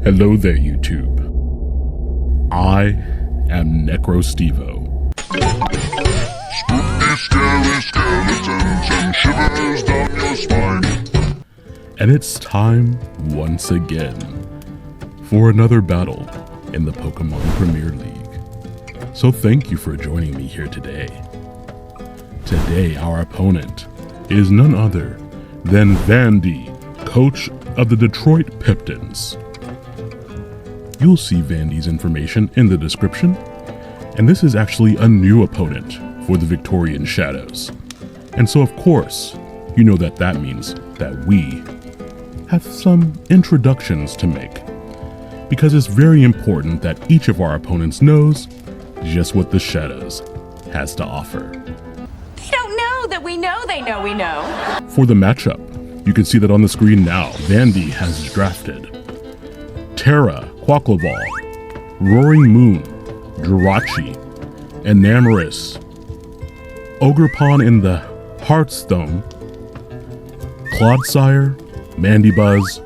Hello there, YouTube. I am Necrostevo. Spooky, scary skeletons and shivers down your spine. And it's time, once again, for another battle in the Pokemon Premier League. So thank you for joining me here today. Today, our opponent is none other than Vandy, coach of the Detroit Piptons. You'll see Vandy's information in the description, and this is actually a new opponent for the Victorian Shadows. And so of course, you know that means that we have some introductions to make, because it's very important that each of our opponents knows just what the Shadows has to offer. They don't know that we know they know we know. For the matchup, you can see that on the screen now. Vandy has drafted Terra, Quaquaval, Roaring Moon, Jirachi, Enamorus, Ogerpon in the Hearthstone, Clodsire, Mandibuzz,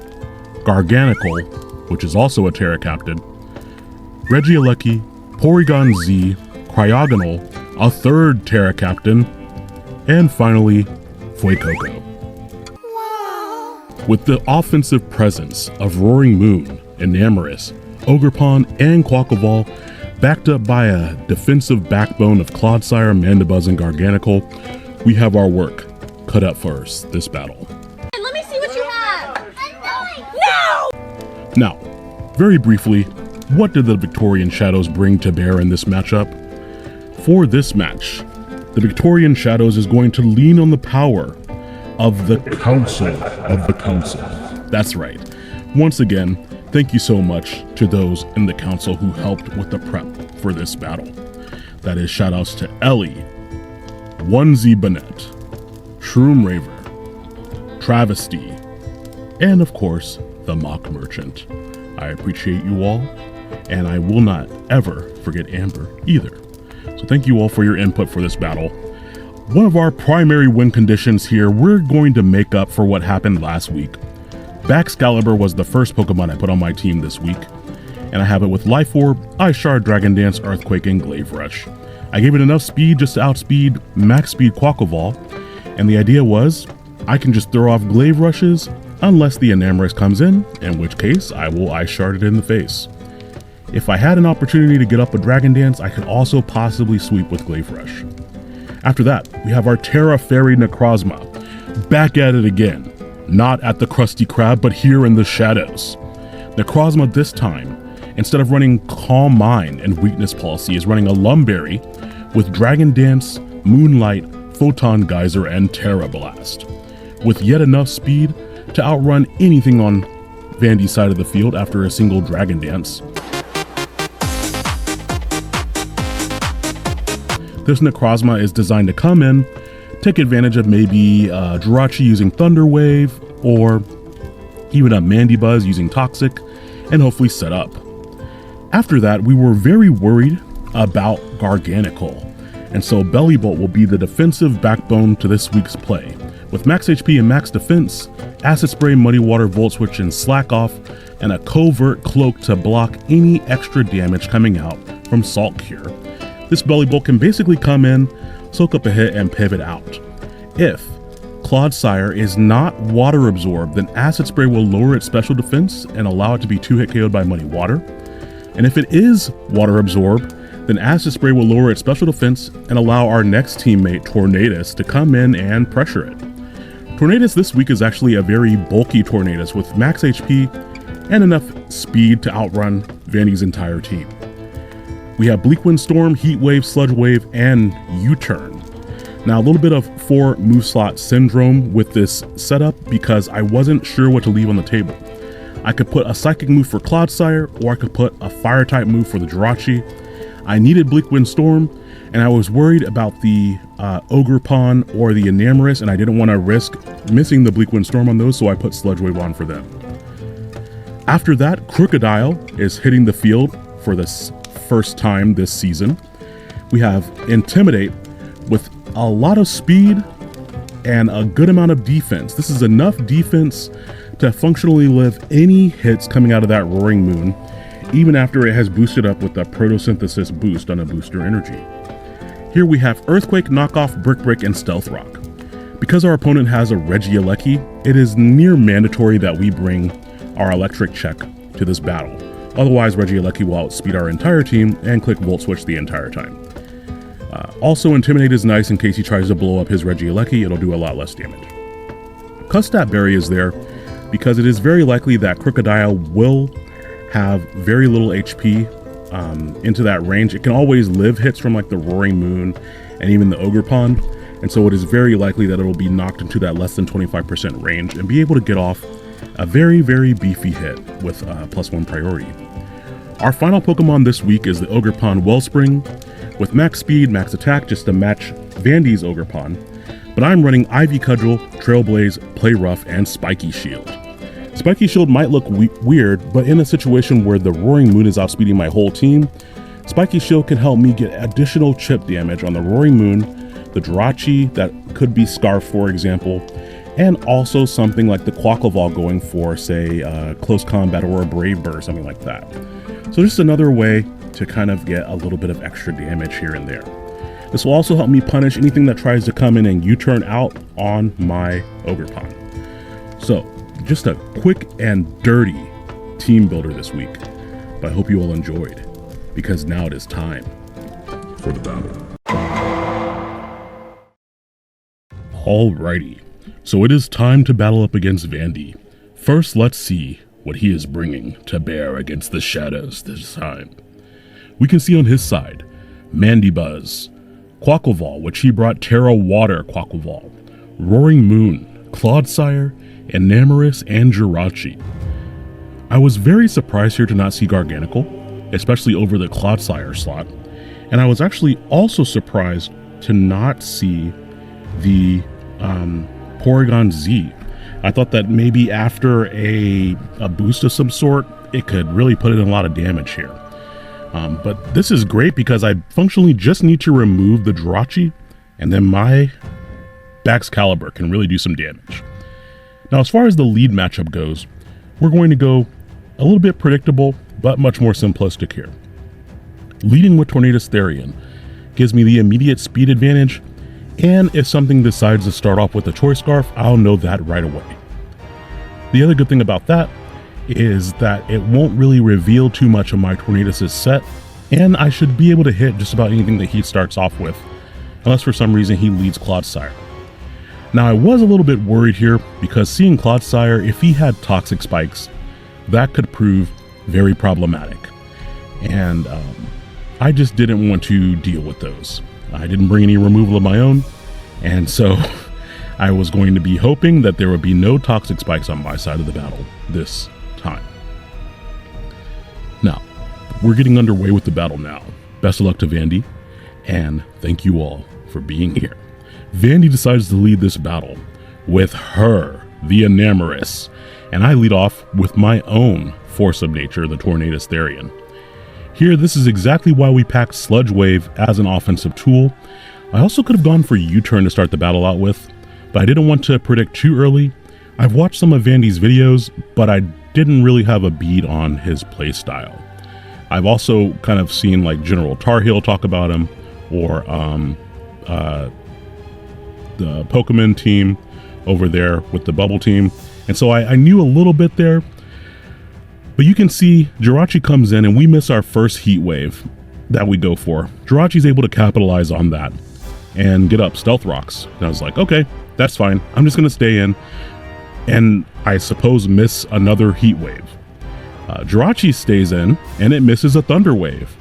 Garganacl, which is also a Terra captain, Regieleki, Porygon Z, Cryogonal, a third Terra captain, and finally, Fuecoco. With the offensive presence of Roaring Moon, Enamorus, Ogerpon, and Quaquaval, backed up by a defensive backbone of Clodsire, Mandibuzz, and Garganacl, we have our work cut out for us this battle. Let me see what you have. No! Now, very briefly, what did the Victorian Shadows bring to bear in this matchup? For this match, the Victorian Shadows is going to lean on the power of the Council of the Council. That's right. Once again, thank you so much to those in the council who helped with the prep for this battle. That is shoutouts to Ellie, Onesie Bonnet, Shroom Raver, Travesty, and of course, the Mock Merchant. I appreciate you all, and I will not ever forget Amber either. So thank you all for your input for this battle. One of our primary win conditions here, we're going to make up for what happened last week. Baxcalibur was the first Pokemon I put on my team this week, and I have it with Life Orb, Ice Shard, Dragon Dance, Earthquake, and Glaive Rush. I gave it enough speed just to outspeed max speed Quaquaval, and the idea was I can just throw off Glaive Rushes unless the Enamorus comes in which case I will Ice Shard it in the face. If I had an opportunity to get up a Dragon Dance, I could also possibly sweep with Glaive Rush. After that, we have our Terra Fairy Necrozma, back at it again. Not at the Krusty Krab, but here in the Shadows. Necrozma this time, instead of running Calm Mind and Weakness Policy, is running a Lumberry with Dragon Dance, Moonlight, Photon Geyser, and Terra Blast, with yet enough speed to outrun anything on Vandy's side of the field after a single Dragon Dance. This Necrozma is designed to come in, take advantage of maybe Jirachi using Thunder Wave, or even a Mandibuzz using Toxic, and hopefully set up. After that, we were very worried about Garganacl, and so Bellibolt will be the defensive backbone to this week's play. With max HP and max defense, Acid Spray, Muddy Water, Volt Switch, and Slack Off, and a Covert Cloak to block any extra damage coming out from Salt Cure. This Bellibolt can basically come in, soak up a hit, and pivot out. If Clodsire is not water absorbed, then Acid Spray will lower its special defense and allow it to be 2-hit KO'd by Muddy Water. And if it is water absorbed, then Acid Spray will lower its special defense and allow our next teammate, Tornadus, to come in and pressure it. Tornadus this week is actually a very bulky Tornadus with max HP and enough speed to outrun Vandy's entire team. We have Bleakwind Storm, Heat Wave, Sludge Wave, and U-Turn. Now, a little bit of 4 move slot syndrome with this setup because I wasn't sure what to leave on the table. I could put a Psychic move for Clodsire, or I could put a Fire type move for the Jirachi. I needed Bleakwind Storm, and I was worried about the Ogerpon or the Enamorus, and I didn't want to risk missing the Bleakwind Storm on those, so I put Sludge Wave on for them. After that, Crocodile is hitting the field for this first time this season. We have Intimidate with a lot of speed and a good amount of defense. This is enough defense to functionally live any hits coming out of that Roaring Moon, even after it has boosted up with the Photosynthesis boost on a booster energy. Here we have Earthquake, Knockoff, Brick, and Stealth Rock. Because our opponent has a Regieleki, it is near mandatory that we bring our Electric check to this battle. Otherwise, Regieleki will outspeed our entire team and click Volt Switch the entire time. Also, Intimidate is nice in case he tries to blow up his Regieleki, it'll do a lot less damage. Custat Berry is there because it is very likely that Crocodile will have very little HP into that range. It can always live hits from like the Roaring Moon and even the Ogre Pond, and so it is very likely that it will be knocked into that less than 25% range and be able to get off a very, very beefy hit with +1 priority. Our final Pokemon this week is the Ogre Pond Wellspring, with max speed, max attack, just to match Vandy's Ogre Pond, but I'm running Ivy Cudgel, Trailblaze, Play Rough, and Spiky Shield. Spiky Shield might look weird, but in a situation where the Roaring Moon is outspeeding my whole team, Spiky Shield can help me get additional chip damage on the Roaring Moon, the Jirachi, that could be Scarf for example, and also something like the Quaquaval going for, say, Close Combat or a Brave Bird, something like that. So just another way to kind of get a little bit of extra damage here and there. This will also help me punish anything that tries to come in and U-turn out on my Ogre Pond. So, just a quick and dirty team builder this week, but I hope you all enjoyed, because now it is time for the battle. Alrighty, so it is time to battle up against Vandy. First, let's see what he is bringing to bear against the shadows this time. We can see on his side, Mandibuzz, Quaquaval, which he brought Terra Water Quaquaval, Roaring Moon, Clodsire, Enamorus, and Jirachi. I was very surprised here to not see Garganacl, especially over the Clodsire slot, and I was actually also surprised to not see the Porygon Z. I thought that maybe after a boost of some sort, it could really put in a lot of damage here. But this is great because I functionally just need to remove the Jirachi, and then my Baxcalibur can really do some damage. Now, as far as the lead matchup goes, we're going to go a little bit predictable, but much more simplistic here. Leading with Tornadus Therian gives me the immediate speed advantage, and if something decides to start off with a Choice Scarf, I'll know that right away. The other good thing about that is that it won't really reveal too much of my Tornadus' set, and I should be able to hit just about anything that he starts off with, unless for some reason he leads Clodsire. Now, I was a little bit worried here because seeing Clodsire, if he had Toxic Spikes, that could prove very problematic, and I just didn't want to deal with those. I didn't bring any removal of my own, and so I was going to be hoping that there would be no Toxic Spikes on my side of the battle this time. Now, we're getting underway with the battle now. Best of luck to Vandy, and thank you all for being here. Vandy decides to lead this battle with her, the Enamorus, and I lead off with my own Force of Nature, the Tornadus Therian. Here, this is exactly why we packed Sludge Wave as an offensive tool. I also could have gone for U-turn to start the battle out with, but I didn't want to predict too early. I've watched some of Vandy's videos, but I didn't really have a bead on his playstyle. I've also kind of seen like General Tar Heel talk about him, or the Pokemon team over there with the Bubble team, and so I knew a little bit there. But you can see Jirachi comes in and we miss our first Heat Wave that we go for. Jirachi's able to capitalize on that and get up Stealth Rocks. And I was like, okay, that's fine. I'm just going to stay in and I suppose miss another Heat Wave. Jirachi stays in and it misses a Thunder Wave.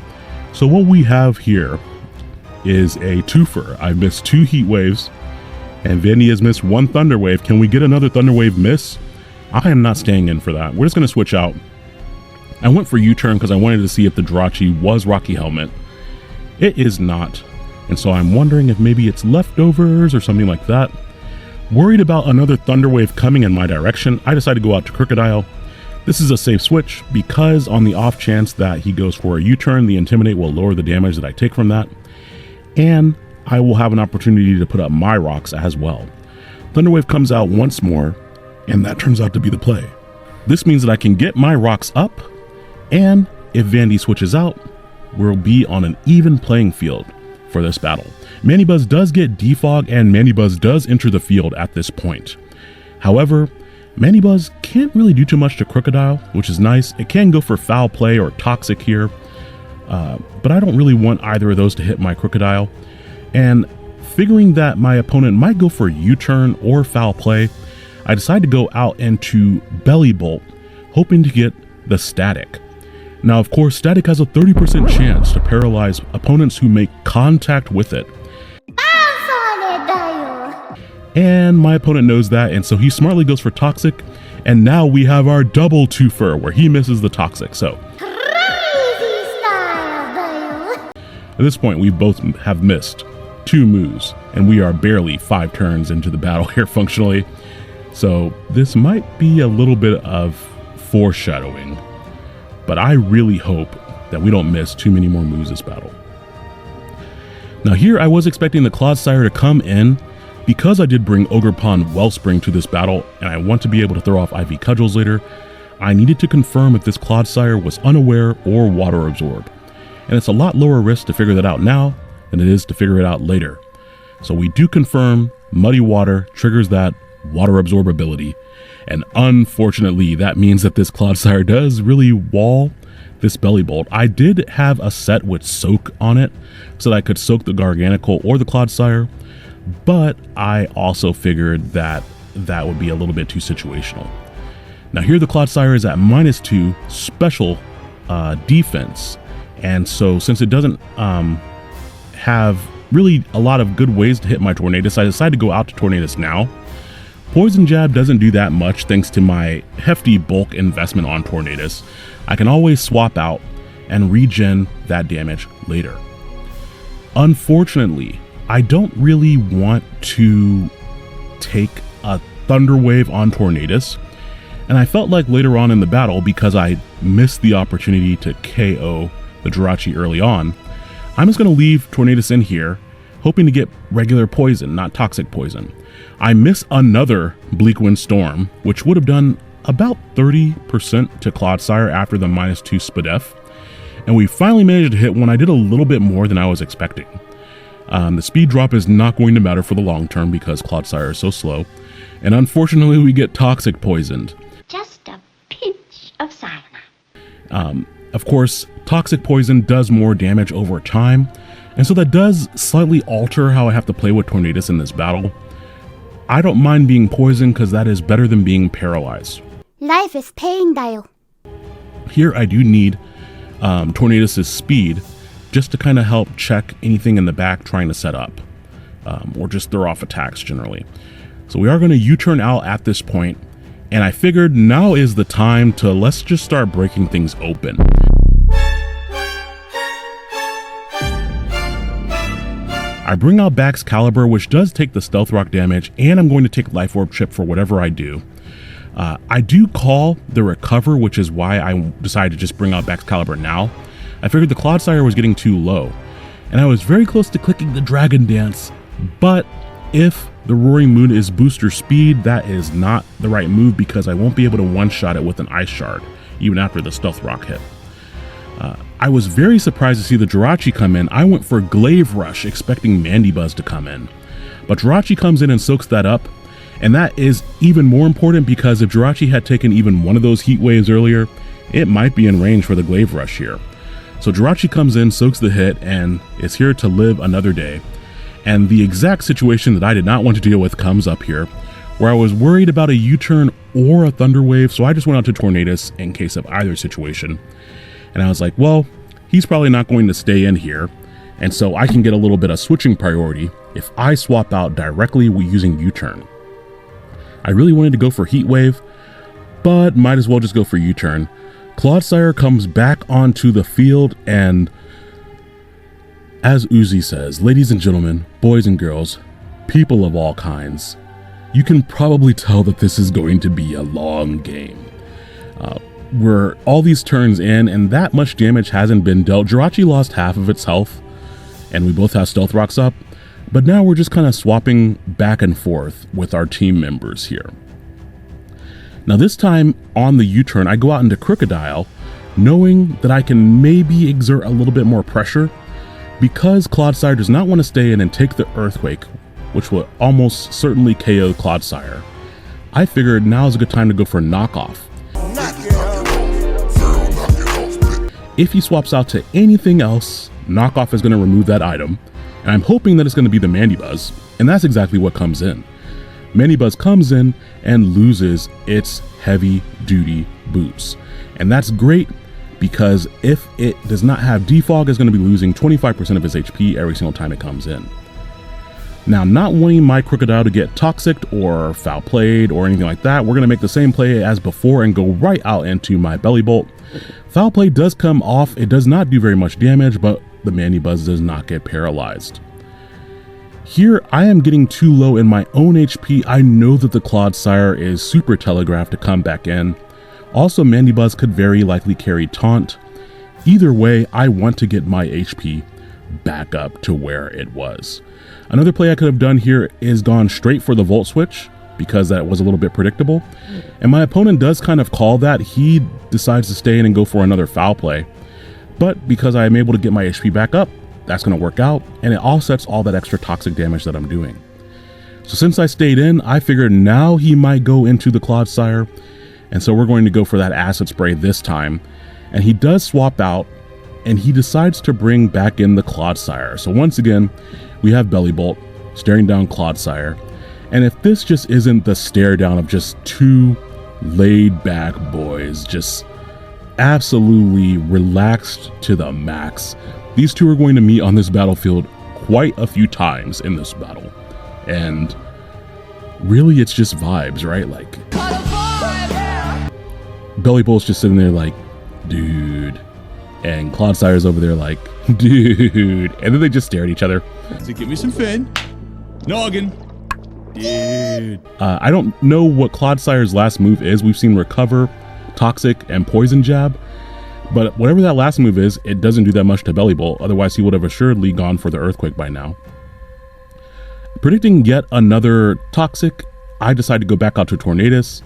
So what we have here is a twofer. I've missed 2 Heat Waves and Vandy has missed 1 Thunder Wave. Can we get another Thunder Wave miss? I am not staying in for that. We're just going to switch out. I went for U-turn because I wanted to see if the Jirachi was Rocky Helmet. It is not, and so I'm wondering if maybe it's leftovers or something like that. Worried about another Thunder Wave coming in my direction, I decided to go out to Crocodile. This is a safe switch because on the off chance that he goes for a U-turn, the Intimidate will lower the damage that I take from that, and I will have an opportunity to put up my rocks as well. Thunderwave comes out once more, and that turns out to be the play. This means that I can get my rocks up, and if Vandy switches out, we'll be on an even playing field for this battle. Mandibuzz does get defog, and Mandibuzz does enter the field at this point. However, Mandibuzz can't really do too much to Crocodile, which is nice. It can go for foul play or toxic here, but I don't really want either of those to hit my Crocodile. And figuring that my opponent might go for U-turn or foul play, I decide to go out into Belly Bolt, hoping to get the Static. Now, of course, Static has a 30% chance to paralyze opponents who make contact with it. And my opponent knows that, and so he smartly goes for Toxic, and now we have our double twofer where he misses the Toxic. So at this point, we both have missed 2 moves, and we are barely 5 turns into the battle here functionally. So this might be a little bit of foreshadowing, but I really hope that we don't miss too many more moves this battle. Now here I was expecting the Clodsire to come in because I did bring Ogre Pond Wellspring to this battle, and I want to be able to throw off IV Cudgels later. I needed to confirm if this Clodsire was unaware or water absorb, and it's a lot lower risk to figure that out now than it is to figure it out later. So we do confirm Muddy Water triggers that water absorb ability, and unfortunately that means that this Clodsire does really wall this Belly Bolt. I did have a set with Soak on it so that I could soak the Garganicle or the Clodsire, but I also figured that that would be a little bit too situational. Now here the Clodsire is at -2 special defense, and so since it doesn't have really a lot of good ways to hit my Tornadus, I decided to go out to Tornadus now. Poison Jab doesn't do that much thanks to my hefty bulk investment on Tornadus. I can always swap out and regen that damage later. Unfortunately, I don't really want to take a Thunder Wave on Tornadus, and I felt like later on in the battle, because I missed the opportunity to KO the Jirachi early on, I'm just going to leave Tornadus in here, hoping to get regular poison, not toxic poison. I miss another Bleak Wind Storm, which would have done about 30% to Clodsire after the -2 Spadef, and we finally managed to hit one. I did a little bit more than I was expecting. The speed drop is not going to matter for the long term because Clodsire is so slow, and unfortunately we get toxic poisoned. Just a pinch of cyanide. Of course, toxic poison does more damage over time, and so that does slightly alter how I have to play with Tornadus in this battle. I don't mind being poisoned because that is better than being paralyzed. Life is pain, dayo. Here I do need Tornadus' speed just to kind of help check anything in the back trying to set up, or just throw off attacks generally. So we are going to U-turn out at this point, and I figured now is the time to let's just start breaking things open. I bring out Bax Caliber, which does take the Stealth Rock damage, and I'm going to take Life Orb Chip for whatever I do. I do call the Recover, which is why I decided to just bring out Bax Caliber now. I figured the Clodsire was getting too low, and I was very close to clicking the Dragon Dance, but if the Roaring Moon is booster speed, that is not the right move because I won't be able to one-shot it with an Ice Shard, even after the Stealth Rock hit. I was very surprised to see the Jirachi come in. I went for Glaive Rush, expecting Mandibuzz to come in, but Jirachi comes in and soaks that up, and that is even more important because if Jirachi had taken even one of those heat waves earlier, it might be in range for the Glaive Rush here. So Jirachi comes in, soaks the hit, and is here to live another day. And the exact situation that I did not want to deal with comes up here, where I was worried about a U-turn or a Thunder Wave, so I just went out to Tornadus in case of either situation. And I was like, well, he's probably not going to stay in here, and so I can get a little bit of switching priority if I swap out directly using U-turn. I really wanted to go for Heat Wave, but might as well just go for U-turn. Clodsire comes back onto the field, and as Uzi says, ladies and gentlemen, boys and girls, people of all kinds, you can probably tell that this is going to be a long game. We're all these turns in, and that much damage hasn't been dealt. Jirachi lost half of its health, and we both have Stealth Rocks up, But now we're just kind of swapping back and forth with our team members here. Now this time on the U-turn, I go out into Crocodile, knowing that I can maybe exert a little bit more pressure because Clodsire does not want to stay in and take the Earthquake, which will almost certainly KO Clodsire. I figured now is a good time to go for knockoff. If he swaps out to anything else, knockoff is going to remove that item, and I'm hoping that it's going to be the Mandibuzz, and that's exactly what comes in. Mandibuzz comes in and loses its heavy duty boots, and that's great because if it does not have Defog, it's going to be losing 25% of its HP every single time it comes in. Now, not wanting my Crocodile to get toxic or foul played or anything like that, we're going to make the same play as before and go right out into my Belly Bolt. Foul play does come off. It does not do very much damage, but the Mandibuzz does not get paralyzed. Here, I am getting too low in my own HP. I know that the Clodsire is super telegraphed to come back in. Also, Mandibuzz could very likely carry Taunt. Either way, I want to get my HP back up to where it was. Another play I could have done here is gone straight for the Volt Switch because that was a little bit predictable. And my opponent does kind of call that. He decides to stay in and go for another foul play. But because I am able to get my HP back up, that's going to work out. And it offsets all that extra toxic damage that I'm doing. So since I stayed in, I figured now he might go into the Clodsire. And so we're going to go for that Acid Spray this time. And he does swap out. And he decides to bring back in the Clodsire. So once again, we have Belly Bolt staring down Clodsire. And if this just isn't the stare down of just two laid back boys, just absolutely relaxed to the max, these two are going to meet on this battlefield quite a few times in this battle. And really it's just vibes, right? Like Belly Bolt's just sitting there like, dude. And Clodsire's over there like, dude. And then they just stare at each other. So give me some fin. Noggin. Dude. I don't know what Clodsire's last move is. We've seen Recover, Toxic, and Poison Jab. But whatever that last move is, it doesn't do that much to Belly Bolt. Otherwise, he would have assuredly gone for the Earthquake by now. Predicting yet another Toxic, I decide to go back out to Tornadus.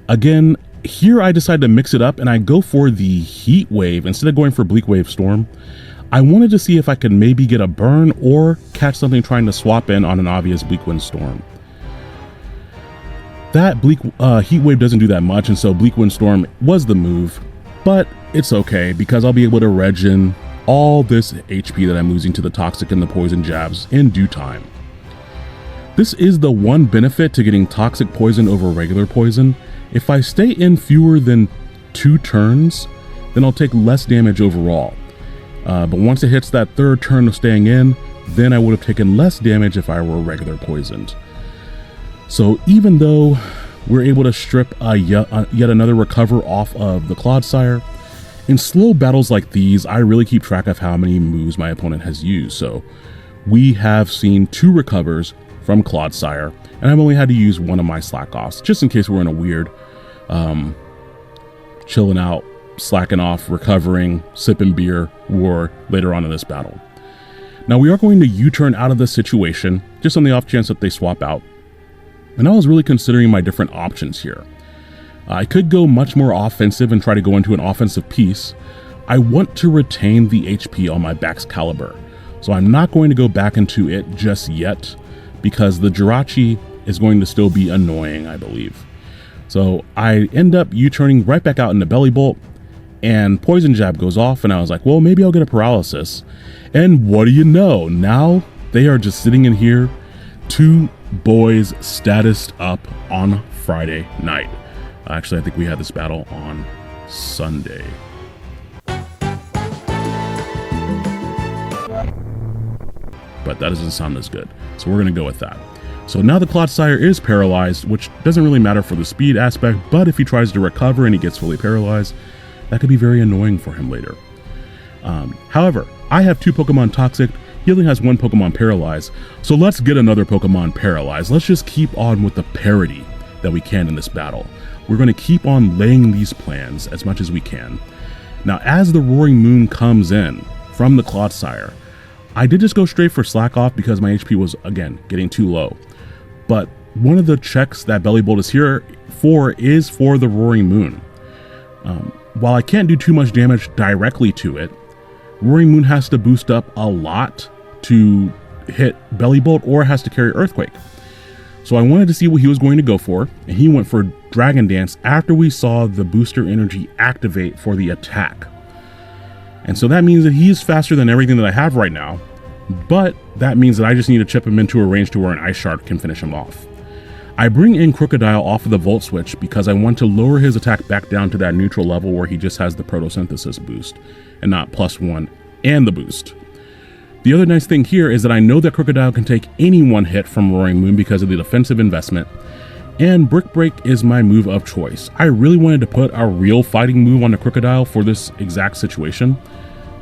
Again, here I decided to mix it up and I go for the Heat Wave instead of going for Bleak Wave Storm. I wanted to see if I could maybe get a burn or catch something trying to swap in on an obvious Bleak Wind Storm. That Heat Wave doesn't do that much, and so Bleak Wind Storm was the move, but it's okay because I'll be able to regen all this HP that I'm losing to the Toxic and the Poison Jabs in due time. This is the one benefit to getting Toxic Poison over regular Poison. If I stay in fewer than 2 turns, then I'll take less damage overall. But once it hits that third turn of staying in, then I would have taken less damage if I were regular poisoned. So even though we're able to strip yet another Recover off of the Clodsire, in slow battles like these, I really keep track of how many moves my opponent has used. So we have seen 2 Recovers from Clodsire, and I've only had to use one of my slack offs, just in case we're in a weird chilling out, slacking off, recovering, sipping beer war later on in this battle. Now we are going to U-turn out of this situation, just on the off chance that they swap out. And I was really considering my different options here. I could go much more offensive and try to go into an offensive piece. I want to retain the HP on my Baxcalibur, so I'm not going to go back into it just yet, because the Jirachi is going to still be annoying, I believe. So I end up U-turning right back out into Belly Bolt, and Poison Jab goes off, and I was like, well, maybe I'll get a paralysis. And what do you know? Now they are just sitting in here, 2 boys statused up on Friday night. Actually, I think we had this battle on Sunday. But that doesn't sound as good, so we're going to go with that. So now the Clodsire is paralyzed, which doesn't really matter for the speed aspect, but if he tries to recover and he gets fully paralyzed, that could be very annoying for him later. However, I have 2 Pokemon Toxic, he only has 1 Pokemon Paralyzed, so let's get another Pokemon Paralyzed. Let's just keep on with the parity that we can in this battle. We're going to keep on laying these plans as much as we can. Now, as the Roaring Moon comes in from the Clodsire, I did just go straight for Slack Off because my HP was, again, getting too low. But one of the checks that Belly Bolt is here for is for the Roaring Moon. While I can't do too much damage directly to it, Roaring Moon has to boost up a lot to hit Belly Bolt or has to carry Earthquake. So I wanted to see what he was going to go for, and he went for Dragon Dance after we saw the booster energy activate for the attack. And so that means that he is faster than everything that I have right now, but that means that I just need to chip him into a range to where an Ice Shard can finish him off. I bring in Crocodile off of the Volt Switch because I want to lower his attack back down to that neutral level where he just has the Photosynthesis boost and not +1 and the boost. The other nice thing here is that I know that Crocodile can take any one hit from Roaring Moon because of the defensive investment, and Brick Break is my move of choice. I really wanted to put a real fighting move on the Crocodile for this exact situation,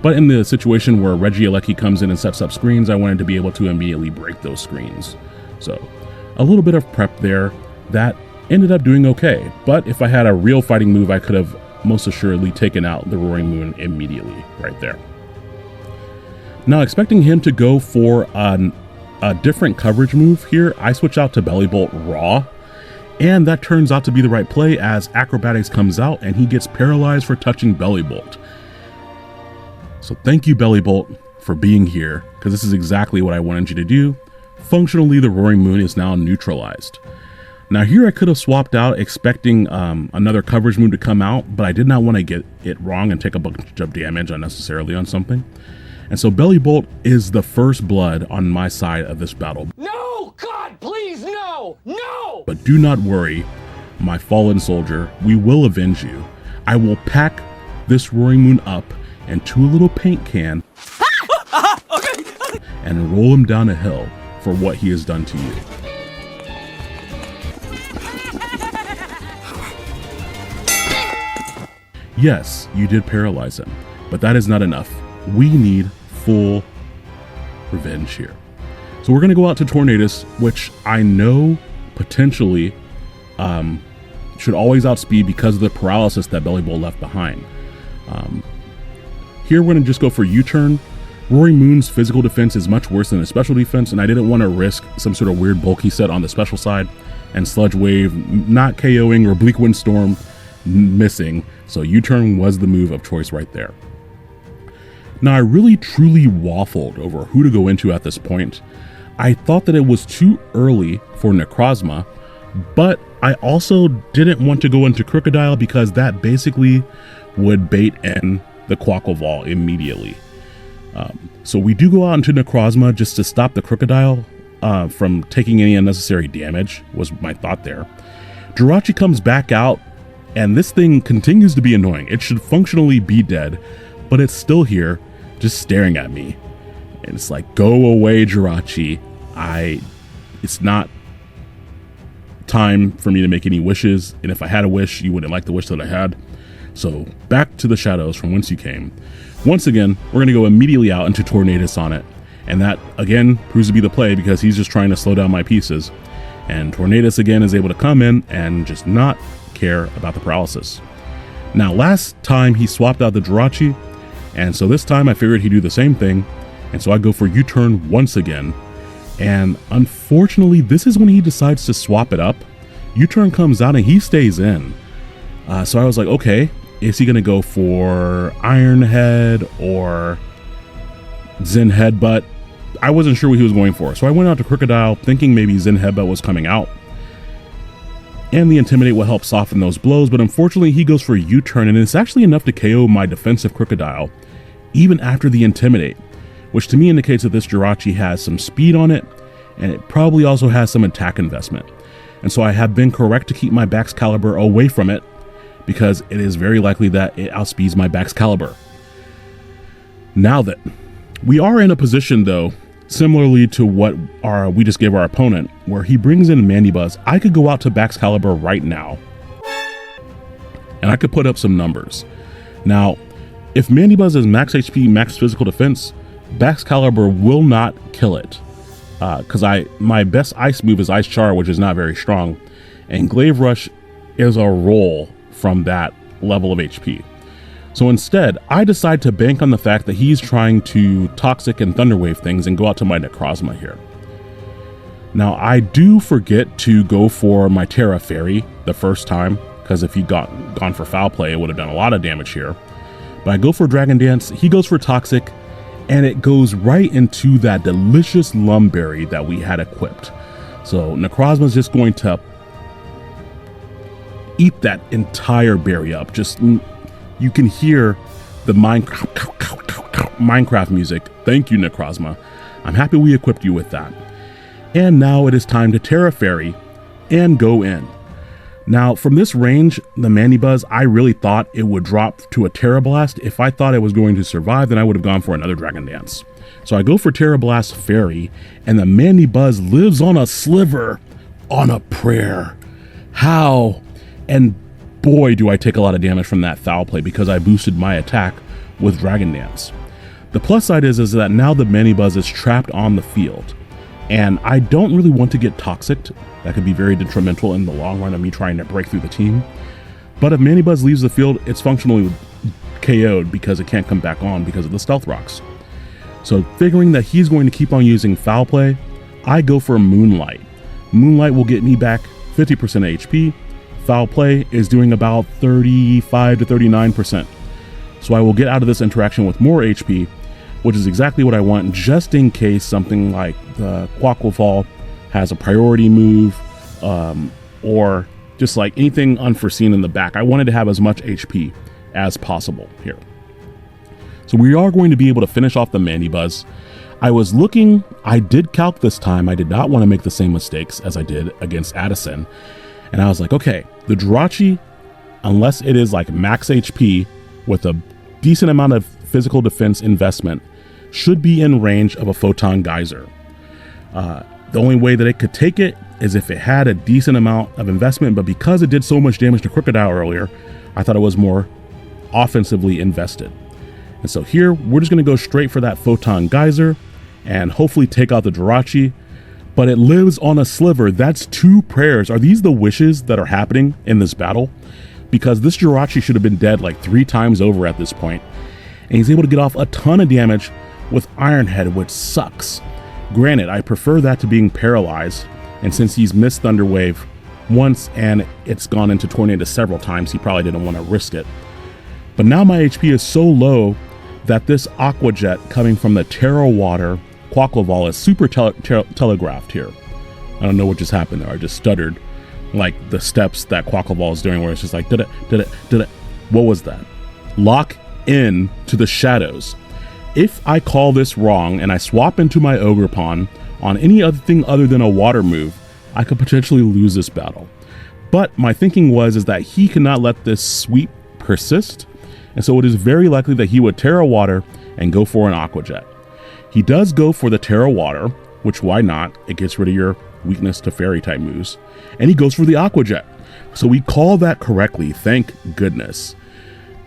but in the situation where Regieleki comes in and sets up screens, I wanted to be able to immediately break those screens. So a little bit of prep there that ended up doing okay, but if I had a real fighting move, I could have most assuredly taken out the Roaring Moon immediately right there. Now, expecting him to go for a different coverage move here, I switch out to Belly Bolt Raw, and that turns out to be the right play as Acrobatics comes out and he gets paralyzed for touching Belly Bolt. So thank you, Belly Bolt, for being here, because this is exactly what I wanted you to do. Functionally, the Roaring Moon is now neutralized. Now here I could have swapped out expecting another coverage move to come out, but I did not want to get it wrong and take a bunch of damage unnecessarily on something. And so Belly Bolt is the first blood on my side of this battle. No! God, please, no! No! But do not worry, my fallen soldier, we will avenge you. I will pack this Roaring Moon up into a little paint can and roll him down a hill for what he has done to you. Yes, you did paralyze him, but that is not enough. We need full revenge here. So we're going to go out to Tornadus, which I know potentially should always outspeed because of the paralysis that Belly Bolt left behind. Here we're going to just go for U-turn. Roaring Moon's physical defense is much worse than his special defense, and I didn't want to risk some sort of weird bulky set on the special side and Sludge Wave not KOing or Bleak Windstorm missing. So U-turn was the move of choice right there. Now, I really truly waffled over who to go into at this point. I thought that it was too early for Necrozma, but I also didn't want to go into Crocodile because that basically would bait in the Quackleval immediately. So we do go out into Necrozma just to stop the Crocodile from taking any unnecessary damage, was my thought there. Jirachi comes back out, and this thing continues to be annoying. It should functionally be dead, but it's still here, just staring at me. And it's like, go away, Jirachi. It's not time for me to make any wishes, and if I had a wish, you wouldn't like the wish that I had. So back to the shadows from whence you came. Once again, we're gonna go immediately out into Tornadus on it, and that again proves to be the play because he's just trying to slow down my pieces. And Tornadus again is able to come in and just not care about the paralysis. Now, last time he swapped out the Jirachi, and so this time I figured he'd do the same thing, and so I go for U-turn once again. And unfortunately, this is when he decides to swap it up. U-turn comes out and he stays in. So I was like, okay, is he gonna go for Iron Head or Zen Headbutt? I wasn't sure what he was going for. So I went out to Crocodile thinking maybe Zen Headbutt was coming out. And the Intimidate will help soften those blows, but unfortunately he goes for a U-turn, and it's actually enough to KO my defensive Crocodile, even after the Intimidate, which to me indicates that this Jirachi has some speed on it, and it probably also has some attack investment. And so I have been correct to keep my Baxcalibur away from it, because it is very likely that it outspeeds my Baxcalibur. Now that we are in a position, though, similarly to what we just gave our opponent, where he brings in Mandibuzz, I could go out to Baxcalibur right now, and I could put up some numbers. Now, if Mandibuzz is max HP, max physical defense, Baxcalibur will not kill it, because my best ice move is Ice Char, which is not very strong, and Glaive Rush is a roll from that level of HP. So instead, I decide to bank on the fact that he's trying to Toxic and Thunderwave things and go out to my Necrozma here. Now, I do forget to go for my Terra Fairy the first time, because if he'd gone for Foul Play, it would have done a lot of damage here. But I go for Dragon Dance, he goes for Toxic, and it goes right into that delicious Lumberry that we had equipped. So Necrozma's just going to eat that entire berry up. Just, you can hear the Minecraft music. Thank you, Necrozma. I'm happy we equipped you with that. And now it is time to Terra Fairy and go in. Now, from this range, the Mandibuzz, I really thought it would drop to a Terra Blast. If I thought it was going to survive, then I would have gone for another Dragon Dance. So I go for Terra Blast Fairy, and the Mandibuzz lives on a sliver, on a prayer. How? And boy, do I take a lot of damage from that Foul Play because I boosted my attack with Dragon Dance. The plus side is that now the Mandibuzz is trapped on the field. And I don't really want to get Toxic. That could be very detrimental in the long run of me trying to break through the team. But if Mandibuzz leaves the field, it's functionally KO'd because it can't come back on because of the Stealth Rocks. So figuring that he's going to keep on using Foul Play, I go for Moonlight. Moonlight will get me back 50% HP. Foul Play is doing about 35 to 39%. So I will get out of this interaction with more HP, which is exactly what I want, just in case something like the Quaquaval has a priority move, or just like anything unforeseen in the back. I wanted to have as much HP as possible here. So we are going to be able to finish off the Mandibuzz. I did calc this time. I did not want to make the same mistakes as I did against Addison. And I was like, okay, the Jirachi, unless it is like max HP with a decent amount of physical defense investment, should be in range of a Photon Geyser. The only way that it could take it is if it had a decent amount of investment, but because it did so much damage to Crocodile earlier, I thought it was more offensively invested. And so here, we're just going to go straight for that Photon Geyser and hopefully take out the Jirachi, but it lives on a sliver. That's 2 prayers. Are these the wishes that are happening in this battle? Because this Jirachi should have been dead like 3 times over at this point. And he's able to get off a ton of damage with Iron Head, which sucks. Granted, I prefer that to being paralyzed, and since he's missed Thunder Wave once and it's gone into Tornado several times, he probably didn't want to risk it. But now my HP is so low that this Aqua Jet coming from the Terra Water Quaquaval is super telegraphed here. I don't know what just happened there. I just stuttered like the steps that Quaquaval is doing, where it's just like, did it. What was that? Lock in to the shadows. If I call this wrong and I swap into my Ogerpon on any other thing other than a water move, I could potentially lose this battle. But my thinking is that he cannot let this sweep persist, and so it is very likely that he would Terra Water and go for an Aqua Jet. He does go for the Terra Water, which why not? It gets rid of your weakness to fairy type moves. And he goes for the Aqua Jet. So we call that correctly, thank goodness.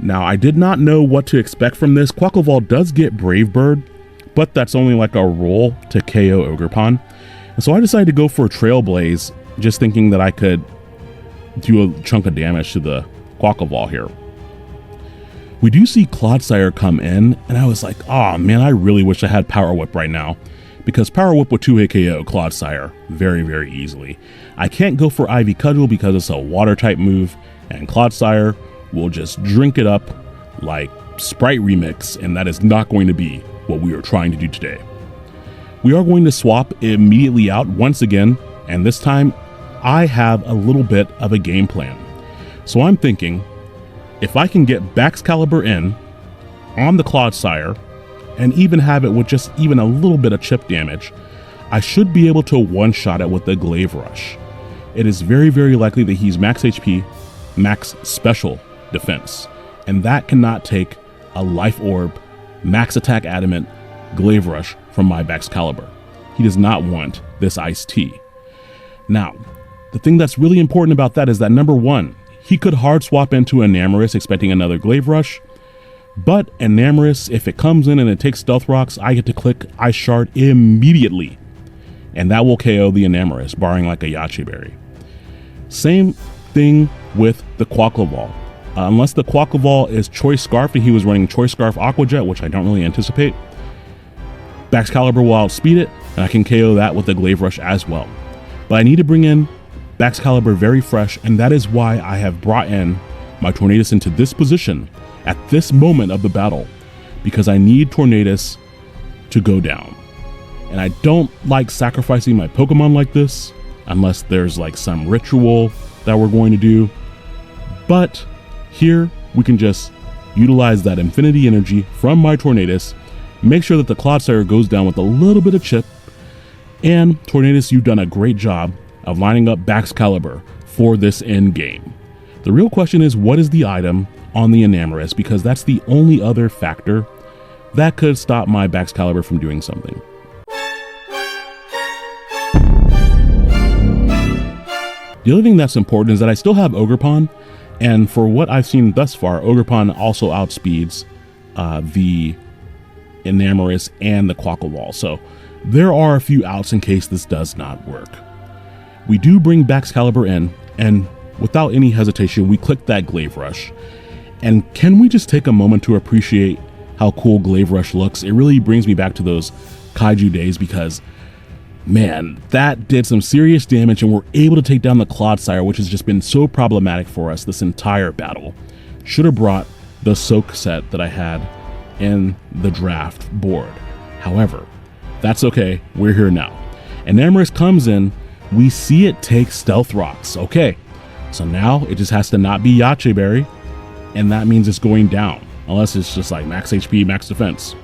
Now, I did not know what to expect from this. Quaquaval does get Brave Bird, but that's only like a roll to KO Ogerpon. And so I decided to go for Trailblaze, just thinking that I could do a chunk of damage to the Quaquaval here. We do see Clodsire come in, and I was like, oh man, I really wish I had Power Whip right now, because Power Whip would 2-hit KO Clodsire very, very easily. I can't go for Ivy Cudgel because it's a water type move, and Clodsire will just drink it up like Sprite Remix, and that is not going to be what we are trying to do today. We are going to swap immediately out once again, and this time I have a little bit of a game plan. So I'm thinking, if I can get Baxcalibur in on the Clodsire and even have it with just even a little bit of chip damage, I should be able to one-shot it with the Glaive Rush. It is very, very likely that he's max HP, max special defense, and that cannot take a Life Orb, max attack adamant, Glaive Rush from my Baxcalibur. He does not want this Iced Tea. Now, the thing that's really important about that is that number 1, he could hard swap into Enamorus expecting another Glaive Rush, but Enamorus, if it comes in and it takes Stealth Rocks, I get to click Ice Shard immediately, and that will KO the Enamorus, barring like a Yache Berry. Same thing with the Quaquaval. Unless the Quackleval is Choice Scarf and he was running Choice Scarf Aqua Jet, which I don't really anticipate, Baxcalibur will outspeed it, and I can KO that with the Glaive Rush as well. But I need to bring in Baxcalibur very fresh, and that is why I have brought in my Tornadus into this position at this moment of the battle, because I need Tornadus to go down. And I don't like sacrificing my Pokemon like this, unless there's like some ritual that we're going to do. But here we can just utilize that Infinity Energy from my Tornadus, make sure that the Clodsire goes down with a little bit of chip, and Tornadus, you've done a great job of lining up Baxcalibur for this end game. The real question is, what is the item on the Enamorus? Because that's the only other factor that could stop my Baxcalibur from doing something. The other thing that's important is that I still have Ogerpon, and for what I've seen thus far, Ogerpon also outspeeds the Enamorus and the Quackleval, so there are a few outs in case this does not work. We do bring Baxcalibur in, and without any hesitation, we click that Glaive Rush. And can we just take a moment to appreciate how cool Glaive Rush looks? It really brings me back to those Kaiju days, because man, that did some serious damage, and we're able to take down the Clodsire, which has just been so problematic for us this entire battle. Should have brought the Soak set that I had in the draft board. However, that's okay, we're here now. Enamorus comes in, we see it take Stealth Rocks. Okay, so now it just has to not be Yache Berry, and that means it's going down, unless it's just like max HP, max defense.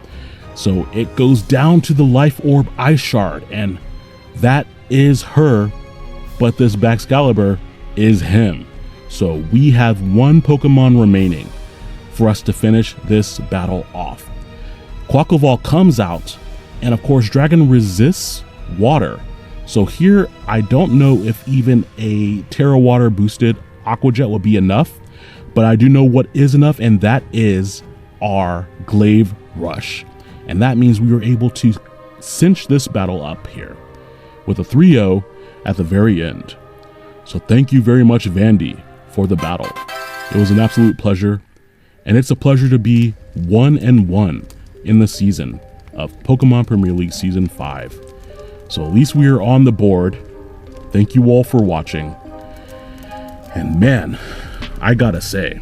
So it goes down to the Life Orb Ice Shard, and that is her, but this Baxcalibur is him. So we have one Pokemon remaining for us to finish this battle off. Quackleval comes out, and of course Dragon resists water. So here I don't know if even a Terra Water boosted Aqua Jet will be enough, but I do know what is enough, and that is our Glaive Rush. And that means we were able to cinch this battle up here with a 3-0 at the very end. So thank you very much, Vandy, for the battle. It was an absolute pleasure, and it's a pleasure to be 1-1 in the season of Pokemon Premier League Season 5. So at least we are on the board. Thank you all for watching. And man, I gotta say,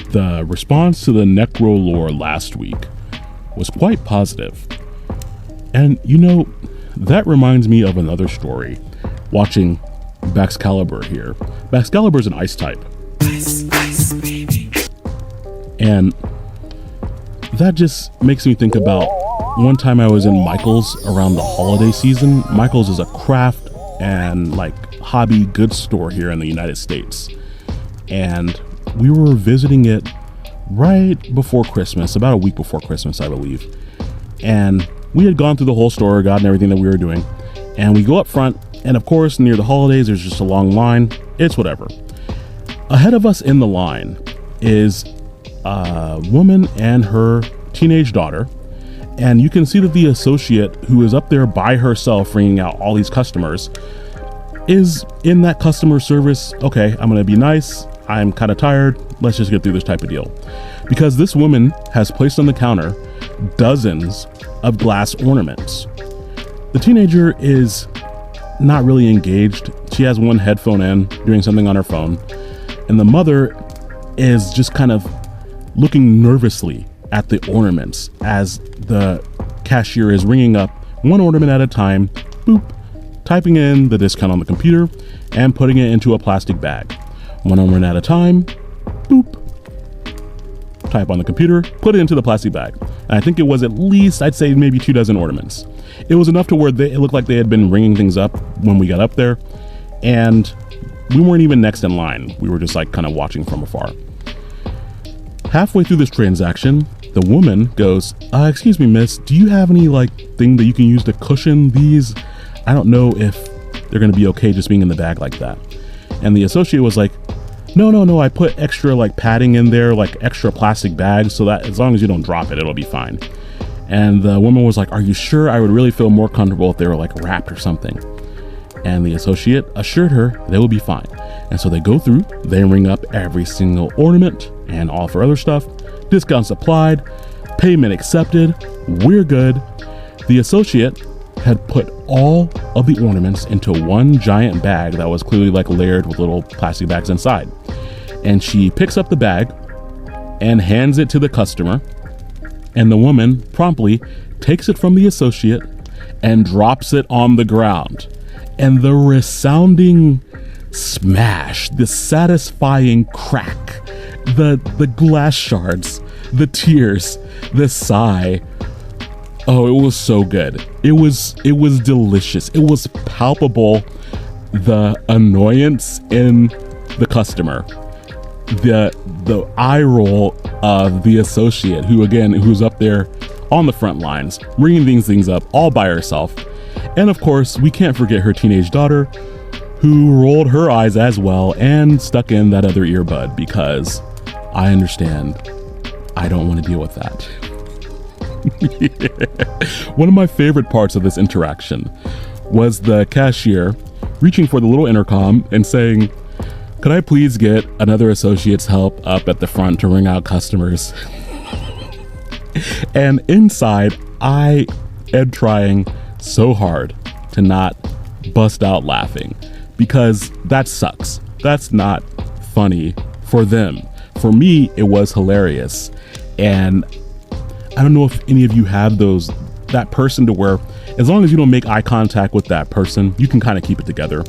the response to the NecroLore last week was quite positive. And you know, that reminds me of another story, watching Baxcalibur here. Baxcalibur is an ice type. Ice, baby. And that just makes me think about one time I was in Michael's around the holiday season. Michael's is a craft and like hobby goods store here in the United States. And we were visiting it right before Christmas, about a week before Christmas, I believe. And we had gone through the whole store, gotten everything that we were doing, and we go up front, and of course, near the holidays, there's just a long line. It's whatever. Ahead of us in the line is a woman and her teenage daughter, and you can see that the associate who is up there by herself ringing out all these customers is in that customer service. Okay, I'm gonna be nice, I'm kind of tired, let's just get through this type of deal. Because this woman has placed on the counter dozens of glass ornaments. The teenager is not really engaged. She has one headphone in, doing something on her phone, and the mother is just kind of looking nervously at the ornaments as the cashier is ringing up one ornament at a time, boop, typing in the discount on the computer and putting it into a plastic bag. One ornament at a time, boop, type on the computer, put it into the plastic bag. And I think it was at least, I'd say maybe 2 dozen ornaments. It was enough to where it looked like they had been ringing things up when we got up there, and we weren't even next in line. We were just like kind of watching from afar. Halfway through this transaction, the woman goes, excuse me, miss, do you have any like thing that you can use to cushion these? I don't know if they're gonna be okay just being in the bag like that. And the associate was like, no, I put extra like padding in there, like extra plastic bags, so that as long as you don't drop it, it'll be fine. And the woman was like, are you sure? I would really feel more comfortable if they were like wrapped or something. And the associate assured her they will be fine. And so they go through, they ring up every single ornament, and all of her other stuff. Discounts applied, payment accepted, we're good. The associate had put all of the ornaments into one giant bag that was clearly like layered with little plastic bags inside. And she picks up the bag and hands it to the customer. And the woman promptly takes it from the associate and drops it on the ground. And the resounding smash, the satisfying crack, the glass shards, the tears, the sigh. Oh, it was so good. It was delicious. It was palpable, the annoyance in the customer, the eye roll of the associate who's up there on the front lines, bringing things up all by herself. And of course, we can't forget her teenage daughter, who rolled her eyes as well and stuck in that other earbud, because I understand. I don't want to deal with that. One of my favorite parts of this interaction was the cashier reaching for the little intercom and saying, "Could I please get another associate's help up at the front to ring out customers?" And inside, I am trying so hard to not bust out laughing, because that sucks. That's not funny for them. For me, it was hilarious. And I don't know if any of you have that person to where, as long as you don't make eye contact with that person, you can kind of keep it together.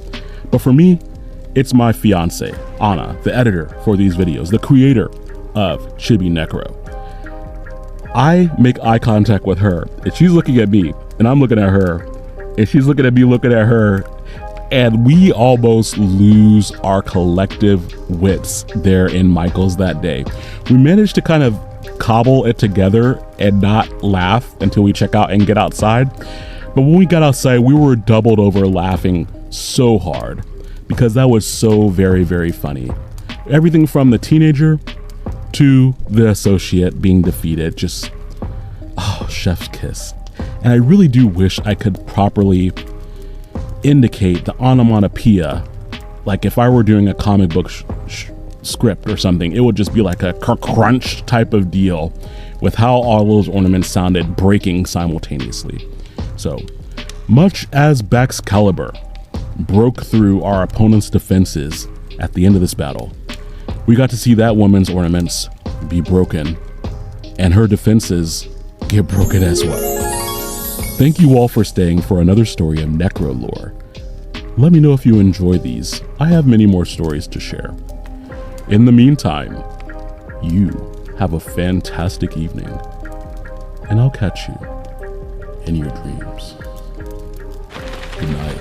But for me, it's my fiance, Anna, the editor for these videos, the creator of Chibi Necro. I make eye contact with her, and she's looking at me, and I'm looking at her, and she's looking at me, looking at her, and we almost lose our collective wits there in Michael's that day. We managed to kind of cobble it together and not laugh until we check out and get outside. But when we got outside, we were doubled over laughing so hard, because that was so very, very funny. Everything from the teenager to the associate being defeated, just, oh, chef's kiss. And I really do wish I could properly indicate the onomatopoeia. Like if I were doing a comic book script or something, it would just be like a crunch type of deal with how all those ornaments sounded breaking simultaneously. So much as Baxcalibur broke through our opponent's defenses at the end of this battle, we got to see that woman's ornaments be broken and her defenses get broken as well. Thank you all for staying for another story of NecroLore. Let me know if you enjoy these. I have many more stories to share. In the meantime, you have a fantastic evening, and I'll catch you in your dreams. Good night.